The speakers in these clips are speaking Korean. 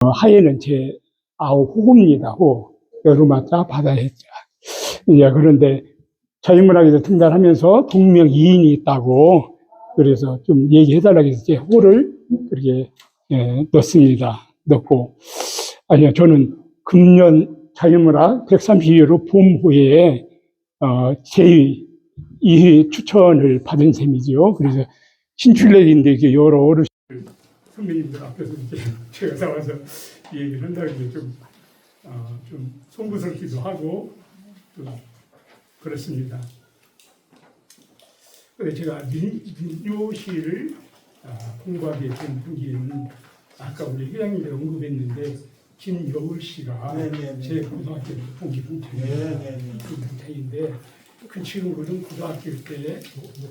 하에는 제 아우 호구입니다. 호. 여름마다 바다에 자. 이제 그런데 자연문학에서 등단하면서 동명이인이 있다고 그래서 좀 얘기해달라고 해서 제 호를 그렇게 넣습니다. 넣고 아니요 저는 금년 자연문학 132회로 봄호에 제 2회 추천을 받은 셈이죠. 그래서 신출내기인데 이게 여러 어르신 선배님들 앞에서 이제 제가 나와서 얘기를 한다는 게 좀 송구스럽기도 하고 좀 그렇습니다. 근데 제가 민요시를 공부하게 된 분기는 아까 우리 회장님도 언급했는데 김여울 씨가 제 고등학교 동기 동창입니다. 그 동창인데 그 친구는 고등학교 때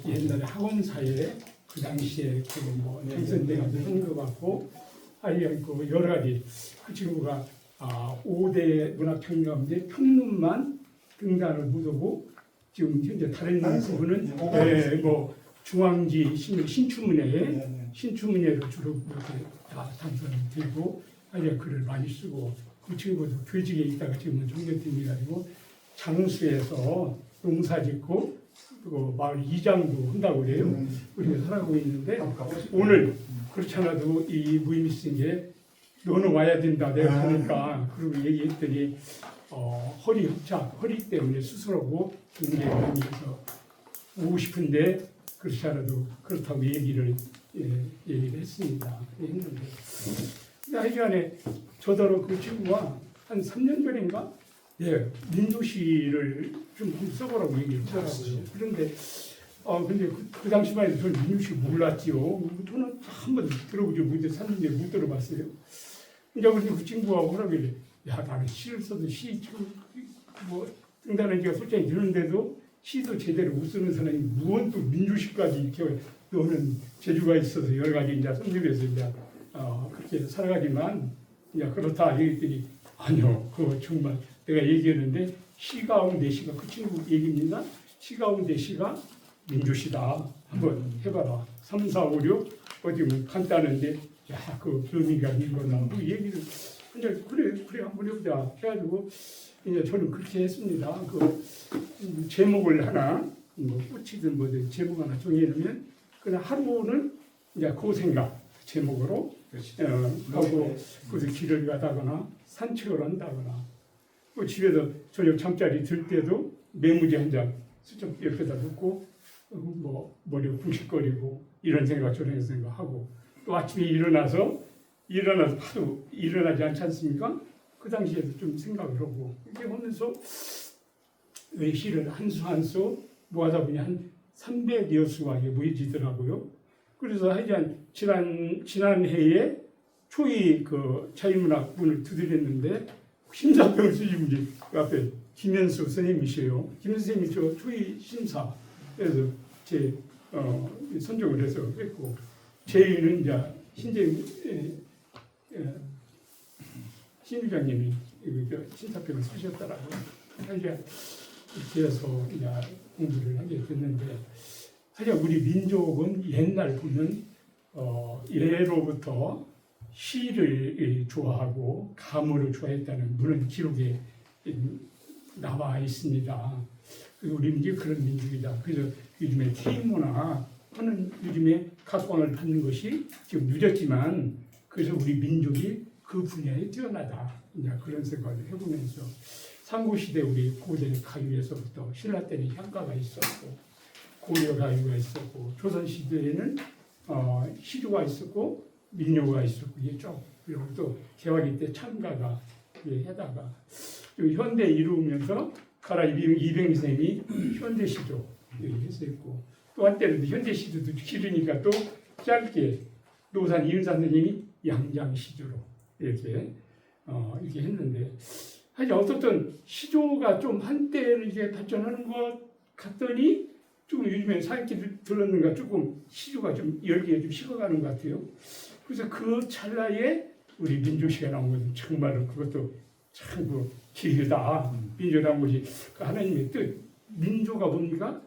옛날에 학원사에 그 당시에 그뭐 당선돼가지고 선거 받고 그 여러 가지 그 친구가 5대 문학평가인데 평론만 등단을 못하고 지금 현재 다른 부분은 뭐 중앙지 신춘문예로 주로 이렇게 다 당선되고 하여 글을 많이 쓰고 그 친구도 교직에 있다가 지금은 종교팀이 가지고 장수에서 농사짓고 그 마을 이장도 한다고 그래요. 우리가 살아가고 있는데 오늘 그렇지 않아도 이 모임이 쓴 게 너는 와야 된다 내가 하니까 그리고 얘기했더니 허리 협착 허리 때문에 수술하고 굉장히 많이 해서 오고 싶은데 그렇지 않아도 그렇다고 얘기를 했습니다. 했는데 하여간에 저더러 그 친구가 한 3년 전인가 민조시를 좀 써보라고 얘기를 하더라고요. 그런데 근데 그 당시만 해도 저는 민조시 몰랐지요. 저는 한번 들어보지 못해 3년 전에 못 들어봤어요. 이제 그 친구가 뭐라길래 야 나는 시를 써도 시 뭐 등단한 지가 솔직히 드는데도 시도 제대로 못 쓰는 사람이 무언 또 민조시까지 이렇게 너는 재주가 있어서 여러 가지 이제 성립해서 이제 그렇게 살아가지만 이제 그렇다 얘기했더니 아니요 그거 정말 내가 얘기했는데 시 가운데 시가 그 친구 얘기입니다. 시 가운데 시가 민조시다. 한번 해봐라. 3, 4, 5, 6 어디 뭐 간단한데 야 그 의미가 있거나 그 얘기를 근데 그래 한번 해보자 해가지고 이제 저는 그렇게 했습니다. 그 제목을 하나 뭐 꽃이든 뭐든 제목 하나 정해놓으면 그냥 하루는 이제 그 생각 제목으로 하고 그래서 길을 가다거나 산책을 한다거나 그 집에서 저녁 잠자리 들 때도 메모지 한 장 수첩 옆에다 놓고 뭐 머리 쿵식거리고 이런 생각 저런 생각하고 또 아침에 일어나서 하도 일어나지 않지 않습니까? 그 당시에도 좀 생각을 하고 이렇게 하면서 왜 시를 한 수 한 수 모아다 보니 한 300여 수가 모여지더라고요. 그래서 하여간 지난 해에 초이 그 자유문학 문을 두드렸는데 심사평 수집문이 그 앞에 김현수 선생님이세요. 김현수 선생님이 저 초이 심사 그래서 제 선정을 해서 했고 제의는 이제 신의장님이 심사평을 쓰셨더라고요. 이제 이렇게 해서 이제 공부를 하게 됐는데 하여간 우리 민족은 옛날 보면 예로부터 시를 좋아하고 가물을 좋아했다는 그런 기록에 나와 있습니다. 우리 민족이 그런 민족이다. 그래서 요즘에 K문화 하는 요즘에 각광을 받는 것이 지금 늦었지만 그래서 우리 민족이 그 분야에 뛰어나다. 이제 그런 생각을 해보면서 삼국시대 우리 고대 가요에서부터 신라 때는 향가가 있었고 고려 가요가 있었고 조선 시대에는 시조가 있었고 민요가 있었고 이게 쭉 그리고 또 개화기 때 참가가 해다가 현대 이루면서 가라 이병기 선생님이 현대 시조 했었고 또 한때는 현대 시조도 길으니까 또 짧게 노산 이은산 선생님이 양장 시조로 이렇게 했는데 하여간 어떻든 시조가 좀 한때는 이제 발전하는 것 같더니 좀 요즘에 사회기 들었는가 조금 시조가 좀 열기가 좀 식어가는 것 같아요. 그래서 그 찰나에 우리 민조시가 나온 것은 정말로 그것도 참 그 기회다. 민조가 나온 것이 그 하나님의 뜻. 민조가 뭡니까?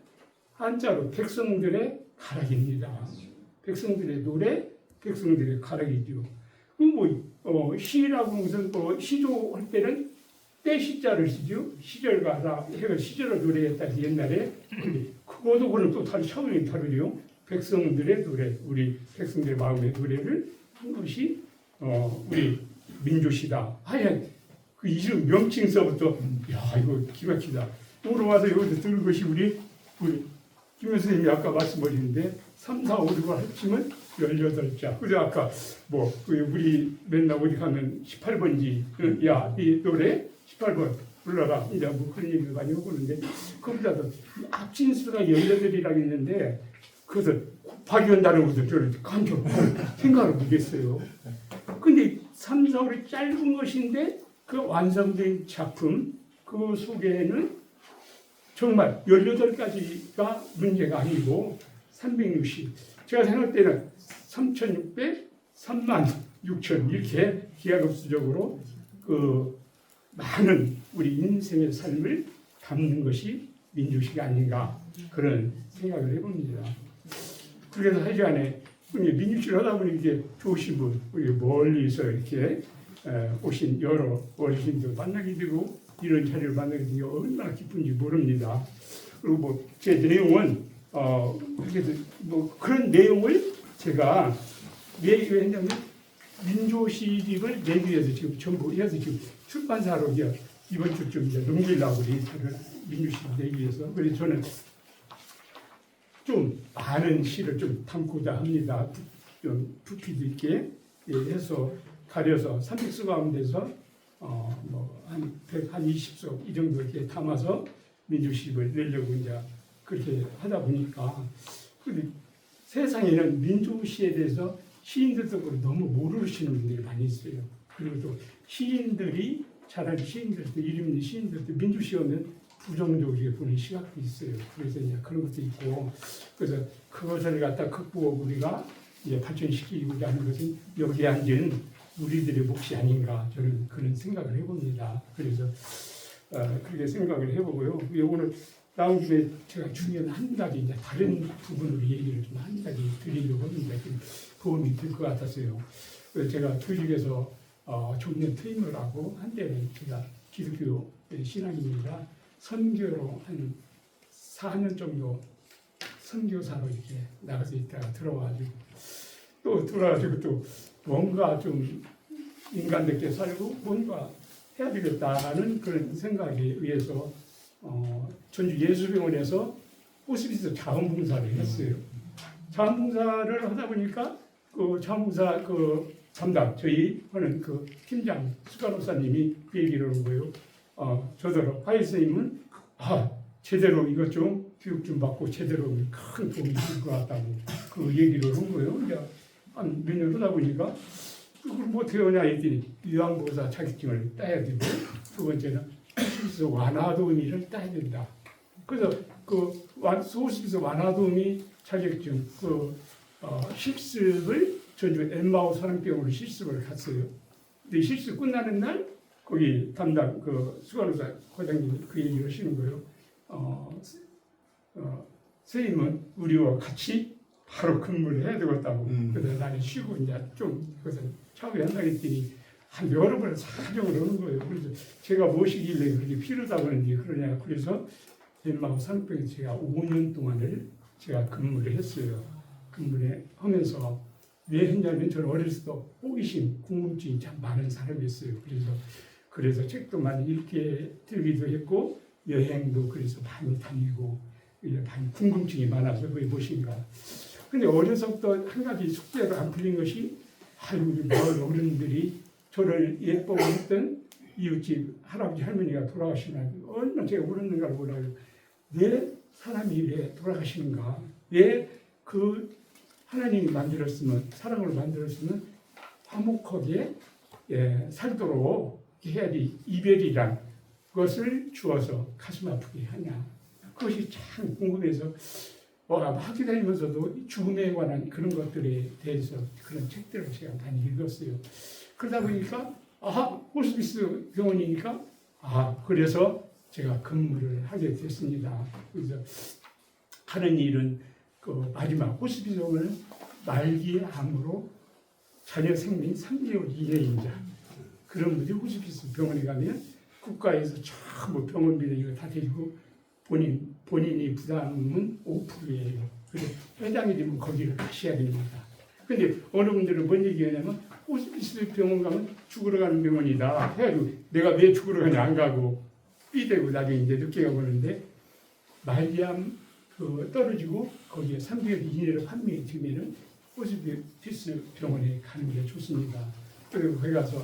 한자로 백성들의 가락입니다. 백성들의 노래, 백성들의 가락이죠. 뭐 시라고 무슨 시조할 때는 때 시자를 쓰죠. 시절가라 해가 시절을 노래했다 옛날에. 근데 그거도 그럼 또 다른 차원이 다르죠. 백성들의 노래, 우리 백성들의 마음의 노래를 한 것이 우리 민조시다. 하여간 그 이름 명칭서부터 야 이거 기가 막히다. 오늘 와서 여기서 들은 것이 우리 김 선생님이 아까 말씀하셨는데 3, 4, 5, 6을 합치면 18자. 그래서 아까 우리 맨날 어디 가면 18번지 야 이 노래 18번 불러라 이제 그런 얘기를 많이 하고 있는데 그보다도 합친 수가 18이라고 했는데 그것을 곱하기 한다는 것을 저는 간접 생각을 못했어요. 근데 3, 4, 5이 짧은 것인데 그 완성된 작품 그 속에는 정말 18가지가 문제가 아니고 360 제가 생각할 때는 3,600, 36,000 이렇게 기하급수적으로 그 많은 우리 인생의 삶을 담는 것이 민조시가 아닌가 그런 생각을 해봅니다. 그래서 하여간에 민주시를 하다 보니 이게 좋으신 분, 우리 멀리서 이렇게 오신 여러 어르신들 만나게 되고 이런 자리를 만나게 되니 얼마나 기쁜지 모릅니다. 그리고 제 내용은 그래서 그런 내용을 제가 왜 했냐면 민조시집을 내기 위해서 지금 전부 해서 지금 출판사로 이번 주쯤 이제 넘기려고 민조시집 내기 위해서 그래서 저는 좀 많은 시를 좀 담고자 합니다. 좀 부피도 있게 해서 가려서 300서 가운데서 한 120서 이 정도 이렇게 담아서 민조시집을 내려고 이제 그렇게 하다 보니까 세상에는 민조시에 대해서 시인들도 너무 모르시는 분들이 많이 있어요. 그리고 또 시인들이 잘하는 시인들도 이름 있는 시인들도 민조시 오면 부정적으로 보는 시각도 있어요. 그래서 이제 그런 것도 있고 그래서 그것을 갖다 극복하고 우리가 이제 발전시키고자 하는 것은 여기에 앉은 우리들의 몫이 아닌가 저는 그런 생각을 해봅니다. 그래서 그렇게 생각을 해보고요. 오늘 나온 김에 제가 중요한 한 가지 이제 다른 부분으로 얘기를 좀 한 가지 드리려고 합니다. 도움이 될 것 같았어요. 제가 교직에서 종년 퇴임을 하고 한때는 제가 기독교 신앙인이라 선교로 한 4년 정도 선교사로 이렇게 나가서 있다가 들어와가지고 또 들어와가지고 또 뭔가 좀 인간답게 살고 뭔가 해야 되겠다는 그런 생각에 의해서 전주 예수병원에서 호스피스 자원봉사를 했어요. 자원봉사를 하다 보니까 그 자원봉사 그 담당 저희 하는 그 팀장 수간호사님이 그 얘기를 하는 거예요. 저더러 하이 선생님은 제대로 이것 좀 교육 좀 받고 제대로 큰 도움이 될 것 같다고 그 얘기를 한 거예요. 이제 한 몇 년 하다 보니까 그걸 뭐 어떻게 하냐 했더니 요양보호사 자격증을 따야 되고 두 번째는 호스피스 완화도우미를 따야 된다. 그래서 그 호스피스 완화도우미 자격증 그 실습을 전주 엠마오 사랑병원으로 실습을 갔어요. 근데 실습 끝나는 날 거기 담당 그 수간호사 과장님이 그 얘기를 하시는 거예요. 선생님은 우리와 같이 바로 근무를 해야 되겠다고. 그래서 나는 쉬고 이제 좀 그것을 차후에 한다고 했더니 한 여러 번 사정을 하는 거예요. 그래서 제가 무엇이길래 그렇게 필요하다고 하는지 그러냐. 그래서 엠마오 사랑병원에서 제가 5년 동안을 제가 근무를 했어요. 근무를 하면서 왜 했냐면 저는 어렸을 때 호기심, 궁금증이 참 많은 사람이었어요. 그래서 책도 많이 읽게 들기도 했고 여행도 그래서 많이 다니고 많이 궁금증이 많아서 그게 무엇인가. 근데 어려서부터 한 가지 숙제로 안 풀린 것이 우리 마을 어른들이 저를 예뻐했던 이웃집 할아버지 할머니가 돌아가시면 얼마나 제가 울었는가를 몰라요. 왜 사람이 왜 돌아가시는가? 왜 그 하나님이 만들었으면 사랑을 만들었으면 화목하게 살도록 해야지 이별이란 것을 주어서 가슴 아프게 하냐. 그것이 참 궁금해서 학교 다니면서도 죽음에 관한 그런 것들에 대해서 그런 책들을 제가 많이 읽었어요. 그러다 보니까 호스피스 병원이니까 그래서 제가 근무를 하게 됐습니다. 그래서 하는 일은 그 마지막 호스피스 병원은 말기암으로 자녀 생명 3개월 이내입니다. 그런 분들이 호스피스 병원에 가면 국가에서 전부 병원비는 이거 다 대주고 본인이 부담은 5%예요. 그래서 회장이 되면 거기를 가셔야 됩니다. 근데 어느 분들은 뭔 얘기하냐면 호스피스 병원 가면 죽으러 가는 병원이다 해가지고 내가 왜 죽으러 가냐 안 가고 삐대고 나중에 이제 늦게 가보는데 말기암 떨어지고 거기에 3개월 이내로 판명이 되면은 호스피스 병원에 가는 게 좋습니다. 그리고 거기 가서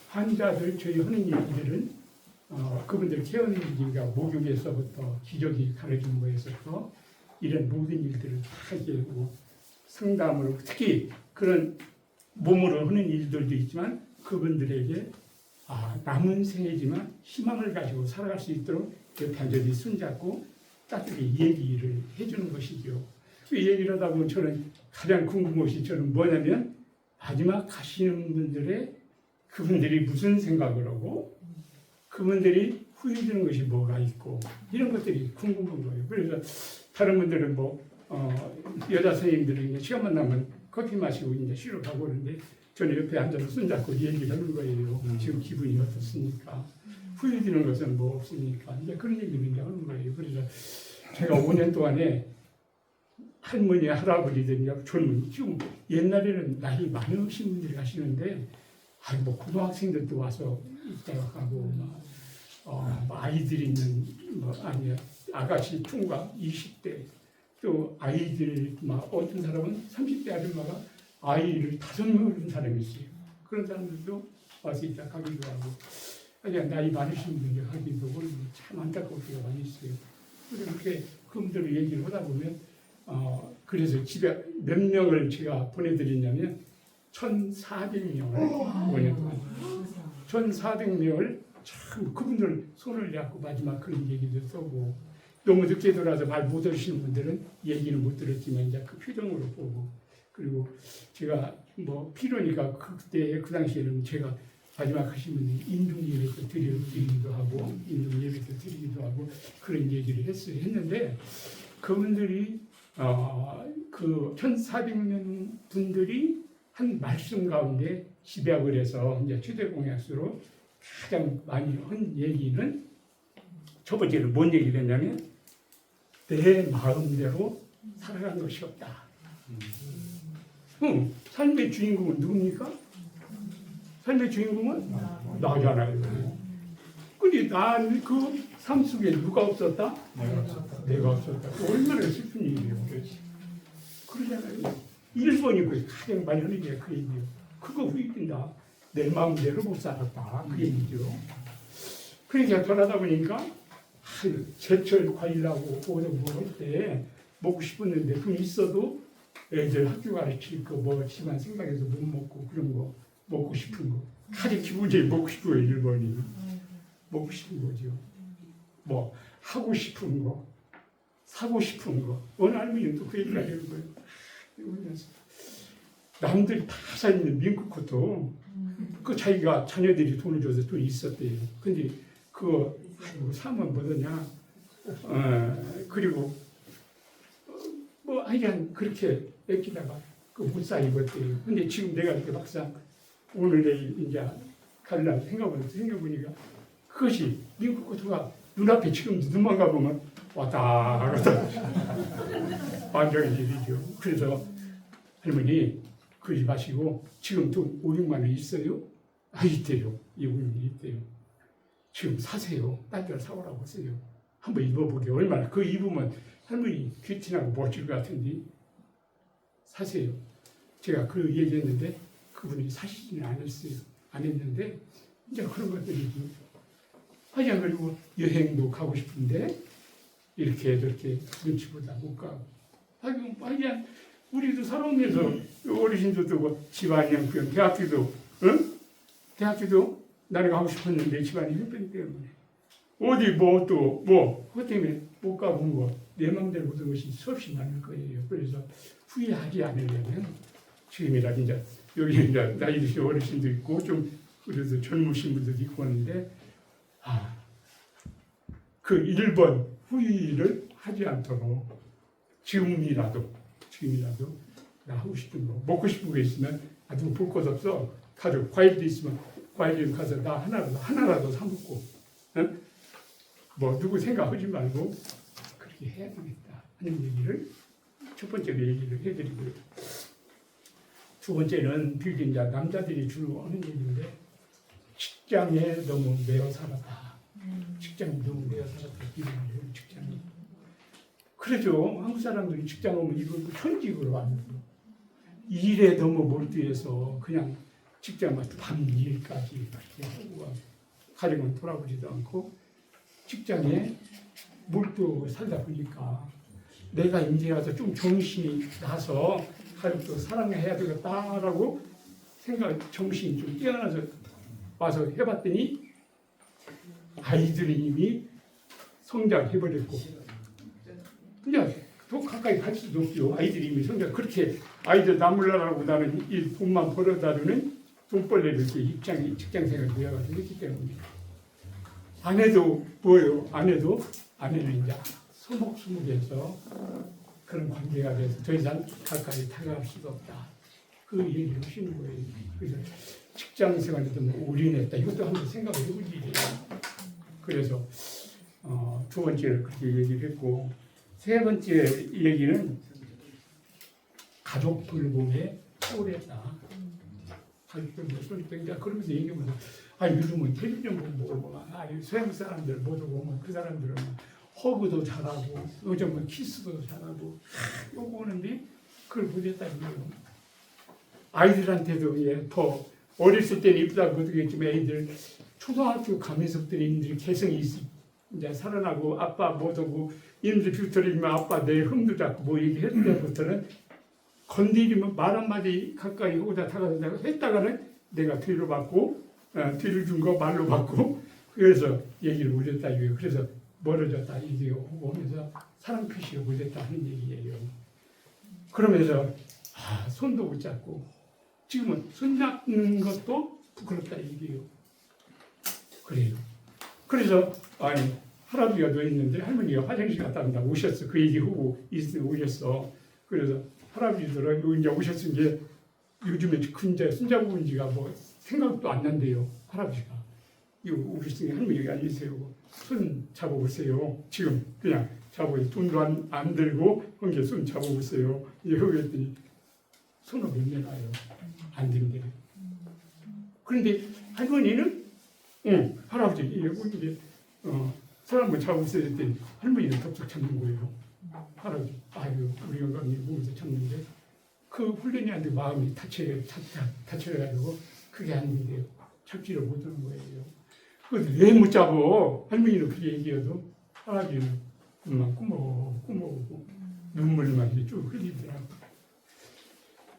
환자들 저희 하는 일들은 그분들 케어링인가 목욕에서부터 기저귀 가려주는 거에서부터 이런 모든 일들을 다 하고 상담으로 특히 그런 몸으로 하는 일들도 있지만 그분들에게 남은 생애지만 희망을 가지고 살아갈 수 있도록 옆에 앉아서 손잡고 따뜻하게 얘기를 해주는 것이죠. 그 얘기를 하다 보면 저는 가장 궁금한 것이 저는 뭐냐면 마지막 가시는 분들의 그분들이 무슨 생각을 하고 그분들이 후회되는 것이 뭐가 있고 이런 것들이 궁금한 거예요. 그래서 다른 분들은 여자 선생님들은 시간만 나면 커피 마시고 이제 쉬러 가고 그러는데 저는 옆에 앉아서 손잡고 얘기를 하는 거예요. 지금 기분이 어떻습니까? 후회되는 것은 뭐 없습니까? 이제 그런 얘기를 이제 하는 거예요. 그래서 제가 5년 동안에 할머니, 할아버지들이 젊은 지금 옛날에는 나이 많으신 분들이 가시는데 뭐 고등학생들도 와서 있다가 가고 아이들 있는 아가씨 총각 20대 또 아이들 어떤 사람은 30대 아줌마가 아이를 5명을 둔 사람이 있어요. 그런 사람들도 와서 있다 가기도 하고 그냥 나이 많으신 분들 하기도 하고 참 안타까울 때가 많이 있어요. 그렇게 그분들 얘기를 하다 보면 그래서 집에 몇 명을 제가 보내드리냐면 1,400명을 보내드려요. 1,400명을 참 그분들 손을 잡고 마지막 그런 얘기도 쓰고 너무 늦게 돌아서 말 못 들으시는 분들은 얘기는 못 들었지만 이제 그 표정으로 보고 그리고 제가 필요니까 그때 그 당시에는 제가 마지막 하신 분이 인중 예배도 드리기도 하고 인중 예배도 드리기도 하고 그런 얘기를 했는데 그분들이 그 1,400명 분들이 한 말씀 가운데 집약을 해서 이제 최대공약수로 가장 많이 한 얘기는 첫 번째로 뭔 얘기를 했냐면 내 마음대로 살아간 것이 없다. 삶의 주인공은 누굽니까? 삶의 주인공은 나잖아요. 근데 난 그 삶 속에 누가 없었다? 내가 없었다. 얼마나 슬픈 일이에요. 그러잖아요. 1번이 가장 많이 하는 게 그 얘기예요. 그거 후회된다. 내 마음대로 못 살았다. 그 얘기죠. 그러니까 돌아다 보니까 제철 과일하고 먹을 때 먹고 싶었는데 그 있어도 애들 학교 가르칠 거 집안 생각해서 못 먹고 그런 거 먹고 싶은 거 가장 기본적인 먹고 싶은 거 1번이 먹고 싶은 거죠. 하고 싶은 거 사고 싶은 거 어느 할머니는 또 그 얘기를 하는 거예요. 남들이 다 사는 미국 것도 그 자기가 자녀들이 돈을 줘서 돈이 있었대요. 근데 그거 사면 뭐더냐 그리고 하여간 그렇게 애끼다가 못 사 입었대요. 근데 지금 내가 이렇게 막상 오늘 내일 이제 갈라 생각해보니까 그것이 미국 것도가 눈앞에 지금 눈만 가보면 왔다 갔다 완전히 일이죠. 그래서 할머니 그러지 마시고 지금 돈 500만 원 있어요? 있대요. 이 500만 있대요. 지금 사세요. 딴 데로 사오라고 써요. 한번 입어보게. 얼마나 그 입으면 할머니 귀티나고 멋질 것 같은데 사세요. 제가 그 얘기했는데 그분이 사시지는 않았어요. 안 했는데 이제 그런 것들이죠. 하여간 그리고 여행도 가고 싶은데 이렇게 저렇게 눈치보다 못 가고 하여간 우리도 살아오면서 어르신들도 집안 형편 대학교도 대학교도 나는 가고 싶었는데 집안이 형편 때문에 어디 그것 때문에 못 가본 거 내 마음대로 모든 것이 수없이 많을 거예요. 그래서 후회하지 않으려면 지금이라도 이제 여기 이제 나이 드신 어르신도 있고 좀 그래서 젊으신 분들도 있고 하는데 그 1번 후회를 하지 않도록 지금이라도 나 하고 싶은 거 먹고 싶은 거 있으면 누구 볼 것 없어 가족 과일도 있으면 과일 가서 나 하나라도 사 먹고, 응? 뭐 누구 생각하지 말고 그렇게 해야 되겠다 하는 얘기를 첫 번째로 얘기를 해드리고요. 두 번째는 비교 이제 남자들이 주로 하는 얘기인데 직장에 너무 매여 살았다. 직장이 너무 매여 살았다. 이런 직장이. 그러죠. 한국 사람들이 직장 오면 이걸 현직으로 하는 거. 일에 너무 몰두해서 그냥 직장만 밤 일까지 그렇게 하고 가정은 돌아보지도 않고 직장에 몰두하고 살다 보니까 내가 이제 와서 좀 정신이 나서 가족도 사랑해야 되겠다라고 정신이 좀 깨어나서 와서 해봤더니 아이들이 이미 성장해버렸고 그냥 더 가까이 갈 수도 없죠. 아이들이 이미 성장 그렇게 아이들 나물라라고 나는 이 돈만 벌어다주는 돈벌레를 이렇게 직장생활 되어가지고 했기 때문에 아내도 뭐예요? 아내는 이제 소목수목해서 그런 관계가 돼서 더 이상 가까이 다가갈 수가 없다. 그 얘기를 하시는 거예요. 그래서 직장 생활에도 뭐 올인했다. 이것도 한번 생각을 해볼 일이에요. 그래서 두 번째를 그렇게 얘기를 했고 세 번째 얘기는 가족 돌봄에 소홀했다. 가족 돌봄에 소홀했다. 그러면서 얘기하면서 요즘은 텔레비전 보고 서양 사람들 못 오고 그 사람들은 허그도 잘하고 요즘 뭐 키스도 잘하고 요거 오는데 그걸 못했다는 거예요. 아이들한테도 더 어렸을 때는 이쁘다고 그러겠지만 애들 초등학교 가면서부터 이들이 개성이 이제 살아나고 아빠 못 오고 이놈들 뷰터리면 아빠 내 흠도 잡고 뭐 얘기했을 때부터는 건드리면 말 한마디 가까이 오다 다가서 했다가는 내가 뒤로 받고 뒤를 준 거 말로 받고 그래서 얘기를 못했다 이거예요. 그래서 멀어졌다 이게 오면서 사랑 표시를 못했다 하는 얘기예요. 그러면서 손도 못 잡고 지금은 손 잡는 것도 부끄럽다 얘기예요. 그래요. 그래서 할아버지가 누워 있는데 할머니가 화장실 갔다 온다 오셨어. 그 얘기 하고 오셨어. 그래서 할아버지들은 이제 오셨으니 요즘에 근데 손잡고 온 지가 뭐 생각도 안 난대요. 할아버지가. 이거 오셨으니 할머니가 앉으세요. 손 잡아보세요. 지금 그냥 잡아보세요. 돈도 안 들고 한게 손 잡아보세요. 이제 그랬더니 손을 못 내놔요. 안 된대요. 그런데 할머니는 할아버지 이제 손 한번 잡으세요 했더니 할머니는 덥석 참는 거예요. 할아버지 우리 영감이 보면서 참는데 그 훈련이 안 되고 마음이 다쳐가지고 그게 안 된대요. 잡지를 못하는 거예요. 왜 못 잡어? 할머니는 그렇게 얘기해도 할아버지는 막 꾸먹고 눈물만 쭉 흘리더라고.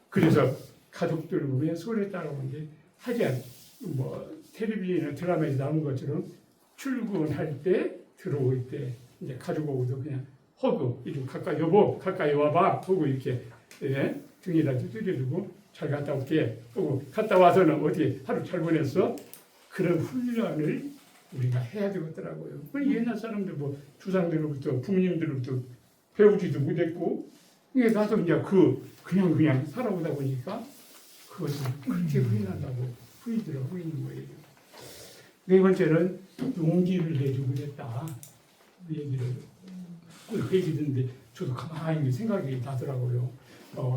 그래서 가족들 보면 소리에 따라오는데 하여간 뭐 텔레비전이나 드라마에 나온 것처럼 출근할 때 들어올 때 이제 가족 오고도 그냥 허그 이렇게 가까이 여보 가까이 와봐 하고 이렇게 등에다 두드려주고 잘 갔다 올게 하고 갔다 와서는 어떻게 하루 잘 보냈어? 그런 훈련을 우리가 해야 되겠더라고요. 옛날 사람들 뭐 조상들로부터 부모님들로부터 배우지도 못했고 이게 가서 이제 그냥 살아오다 보니까 그것을 그렇게 후인한다고 후이더라고 있는 거예요. 네 번째는 용기를 내주고 그랬다. 그 얘기를 그 얘기 듣는데 저도 가만히 생각이 나더라고요.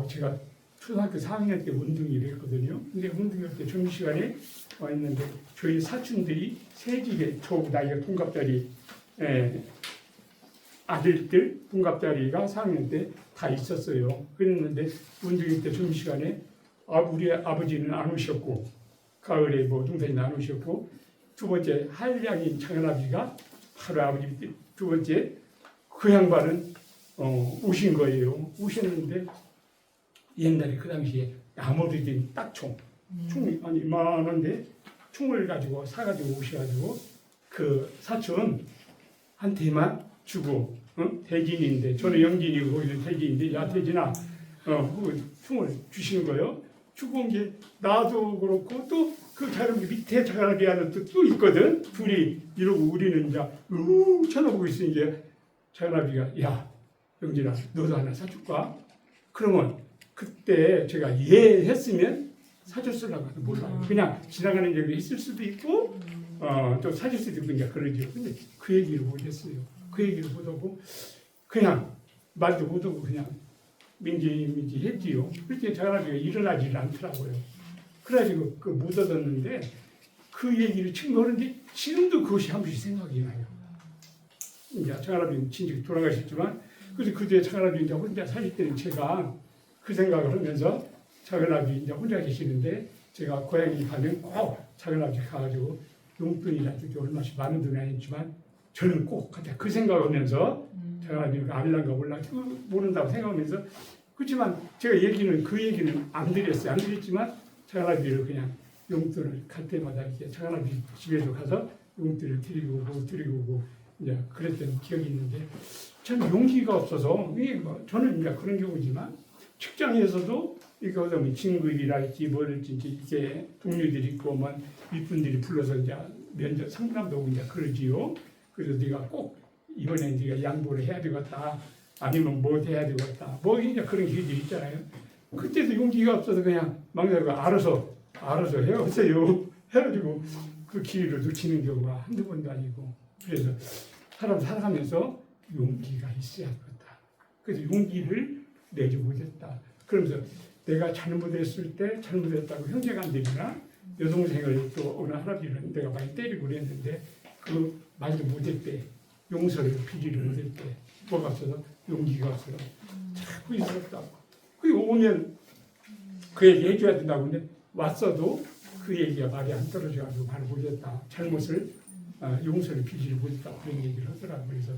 제가 초등학교 4학년 때 운동회를 했거든요. 근데 운동회 때 점심시간에 와 있는데 저희 사촌들이 세 집에 저 나이가 동갑자리 아들들 동갑자리가 4학년 때 다 있었어요. 그랬는데 운동회 때 점심시간에 우리 아버지는 안 오셨고 가을에 뭐 동생이 안 오셨고 두 번째 한량인 장현아버지가 바로 아버지 두 번째 그 양반은 오신 거예요. 오셨는데 옛날에 그 당시에 나무로 된 딱총 총이 이만한데 총을 가지고 사가지고 오셔가지고 그 사촌한테만 주고 대진인데 저는 영진이고 거기는 대진인데 야 대진아 총을 주시는 거예요. 주고 온 게 나도 그렇고 또 그 사람 밑에 자라게 하는 또 있거든. 둘이 이러고 우리는 이제 쳐다보고 있으니 자라비가 야 영진아 너도 하나 사줄까? 그러면 그때 제가 예 했으면 사줬으려고 해도 몰라요. 그냥 지나가는 얘기 있을 수도 있고 또 사줄 수도 있고 이제 그러죠. 근데 그 얘기를 못했어요. 그 얘기를 못하고 그냥 말도 못하고 그냥 민지 했지요. 그렇게 자가지고 일어나질 않더라고요. 그래가지고 그 못 얻었는데 그 얘기를 지금 하는데 지금도 그것이 한 번씩 생각이 나요. 이제 장할아버지는 진즉 돌아가셨지만 그래서 그때 장할아버지 이제 혼자 사실 때는 제가 그 생각을 하면서 작은아버지 이제 혼자 계시는데 제가 고향에 가면 꼭 작은아버지 가가지고 용돈이라든지 얼마씩 많은 돈이 아니지만 저는 꼭 그 생각을 하면서 작은아버지가 알란가 몰라 모른다고 생각하면서 그렇지만 제가 그 얘기는 안 드렸어요. 안 드렸지만 작은아버지를 그냥 용돈을 갈 때마다 이렇게 작은아버지 집에도 가서 용돈을 드리고 오고 이제 그랬던 기억이 있는데 참 용기가 없어서 저는 이제 그런 경우지만 직장에서도 이거 뭐 진급이랄지 뭐랄지 이렇게 동료들이 있고 뭐 윗분들이 불러서 이제 면접 상담도 오고 이제 그러지요. 그래서 네가 꼭 이번에 네가 양보를 해야 되겠다. 아니면 뭐 해야 되겠다. 뭐 이제 그런 기회들이 있잖아요. 그때도 용기가 없어서 그냥 막내가 알아서 해오세요. 해가지고 그 기회를 놓치는 경우가 한두 번도 아니고 그래서 사람 살아가면서 용기가 있어야 되겠다. 그래서 용기를 내지 못했다. 그러면서 내가 잘못했을 때 잘못했다고 형제가 안 되거나 여동생을 또 어느 할아버지는 내가 많이 때리고 그랬는데 그 말도 못했대. 용서를 비리를 못했대. 뭐가 없어서 용기가 없어서 자꾸 있었다고. 그리고 오면 그 얘기 해줘야 된다고 근데 왔어도 그 얘기가 말이 안 떨어져가지고 말을 못했다. 잘못을 용서를 비리를 못했다. 그런 얘기를 하더라고요. 그래서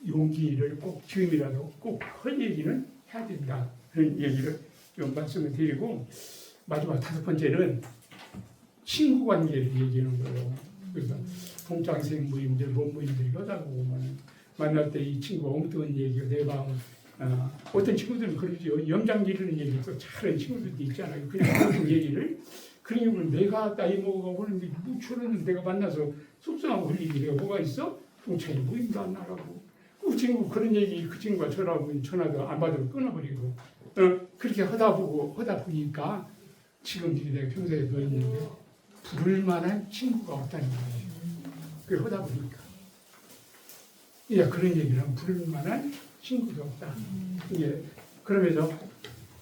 용기를 꼭 지금이라도 꼭 할 얘기는 해야 된다. 그런 얘기를 좀 말씀을 드리고 마지막 5번째는 친구 관계를 얘기하는 거예요. 그래서 동창생 모임들, 뭔 모임들이 하다 보면 만날 때 이 친구가 엉뚱한 얘기가 내 마음 어떤 친구들은 그러죠. 염장 지르는 얘기 또 잘하는 친구들도 있잖아요. 그냥 그런 얘기를 그런 경우는 내가 나이 먹어가고 하는데 무초는 내가 만나서 속상하고 그런 얘기 내가 뭐가 있어? 동창회 모임도 안 나가고 그 친구 그런 얘기 그 친구가 전화도 안 받으면 끊어버리고 그렇게 하다 보니까 지금 내가 평소에 보였는데 부를 만한 친구가 없다는 거예요. 그게 하다 보니까 이제 그런 얘기를 하면 부를 만한 친구가 없다. 이게 그러면서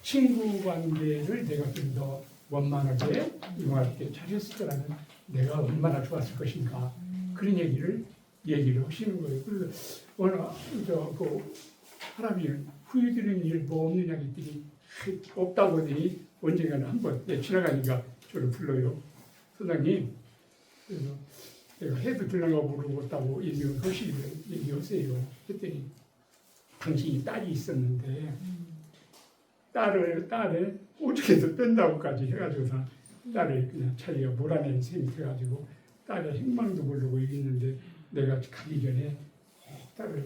친구 관계를 내가 좀 더 원만하게 이용하게 잘했을 거라면 내가 얼마나 좋았을 것인가 그런 얘기를 하시는 거예요. 그래서 어느 그 할아버지는 후회되는 일 뭐 없느냐 했더니 없다고 하더니 언젠가는 한번 지나가니까 저를 불러요. 소장님, 그래서 내가 해도 들나가 모르겠다고 얘기하세요. 그랬더니 당신이 딸이 있었는데 딸을 어떻게든 뺀다고까지 해가지고서 딸을 그냥 자기가 몰아낸 셈이 돼가지고 딸의 행방도 모르고 얘기했는데 내가 가기 전에 딸을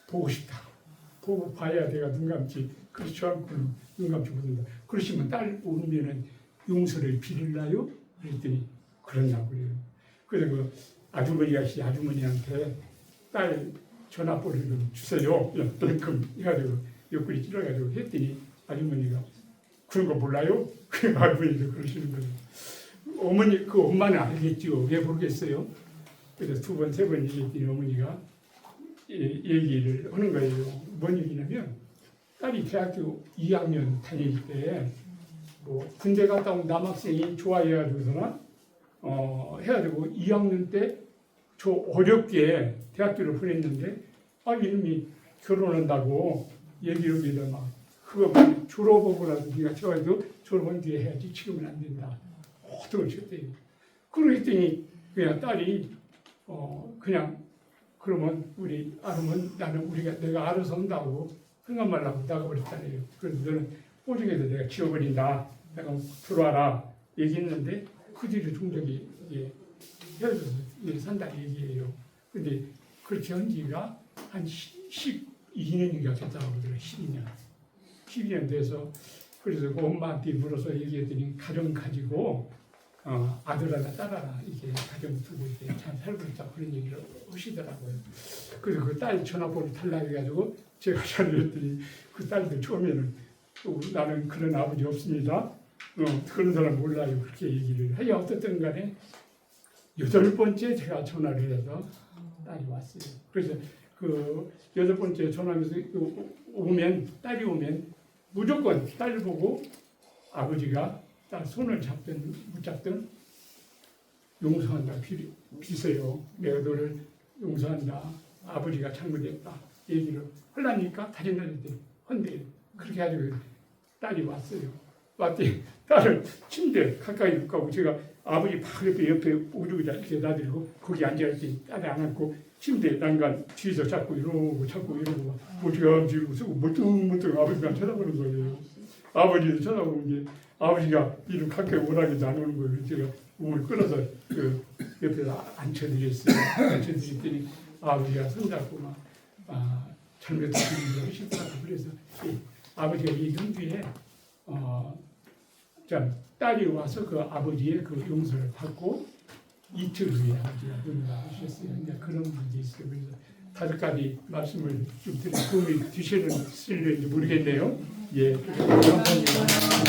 보고 싶다. 보고 봐야 내가 눈 감지. 그렇지 않고는 눈 감지 못한다. 그러시면 딸 오면은 용서를 빌릴라요? 그랬더니 그런다고 그래요. 그래서 그 아주머니한테 딸 전화번호를 좀 주세요. 그럼 해가지고 옆구리 찔러가지고 했더니 아주머니가 그런 거 몰라요? 그 아주머니도 그러시는 거예요. 그 엄마는 알겠죠. 왜 모르겠어요? 그래서 2번, 3번 얘기했더니 어머니가 얘기를 하는 거예요. 뭔 얘기냐면 딸이 대학교 2학년 다닐 때 뭐 군대 갔다 온 남학생이 좋아해가지고서는 해가지고 2학년 때 저 어렵게 대학교를 보냈는데 이놈이 결혼한다고 얘기를 하면 막 그거 졸업하고라도 네가 저가지고 졸업한 뒤에 해야지 지금은 안 된다. 어떻게 쳤대요. 그러더니 그냥 딸이 그냥 그러면 내가 알아서 한다고 생각 말라고 나가버렸다네요. 그래서 너는 오중에서 내가 지워버린다. 내가 들어와라 얘기했는데 그 뒤로 종족이 헤어져서 산다 얘기해요. 근데 그렇게 한 지가 한 12년인가 됐다고 그러더라고요. 12년 돼서 그래서 그 엄마한테 물어서 얘기했더니 가정 가지고 아들 하나 딸 하나 이렇게 가정 두고 이렇게 잘 살고 있다 그런 얘기를 하시더라고요. 그래서 그 딸 전화번호 달라고 해가지고 제가 전화했더니 그 딸도 처음에는 또 나는 그런 아버지 없습니다. 그런 사람 몰라요. 그렇게 얘기를 해야 어떻든 간에 8번째 제가 전화를 해서 딸이 왔어요. 그래서 그 8번째 전화하면서 딸이 오면 무조건 딸 보고 아버지가 딸 손을 잡든 붙잡든 용서한다 비세요. 내가 너를 용서한다. 아버지가 잘못했다. 얘기를 하려니까 다른 날인데 헌데 그렇게 가지고 딸이 왔어요. 왔더니 딸을 침대 가까이 못 가고 제가 아버지 바로 옆에 오르기자 이렇게 놔드리고 거기 앉아있더니 딸이 안 앉고 침대 난간 뒤에서 자꾸 이러고 어떻게 뒤로 쓰고 멀뚱멀뚱 아버지만 쳐다보는 거예요. 아버지도 쳐다보는 게 아버지가 이를 가까이 오라기도 안 오는 거예요. 제가 몸을 끌어서 그 옆에서 앉혀드렸어요. 앉혀드렸더니 아버지가 손잡고 막 잘못된 일을 하시더라고요. 그래서 아버지가 얘기한 뒤에 참 딸이 와서 그 아버지의 그 용서를 받고 이틀 후에 아버지가 돌아가셨어요. 이제 그런 문제 있어요. 그래서 5가지 말씀을 좀 드리면 도움이 되실는지 모르겠네요. 예, 감사합니다.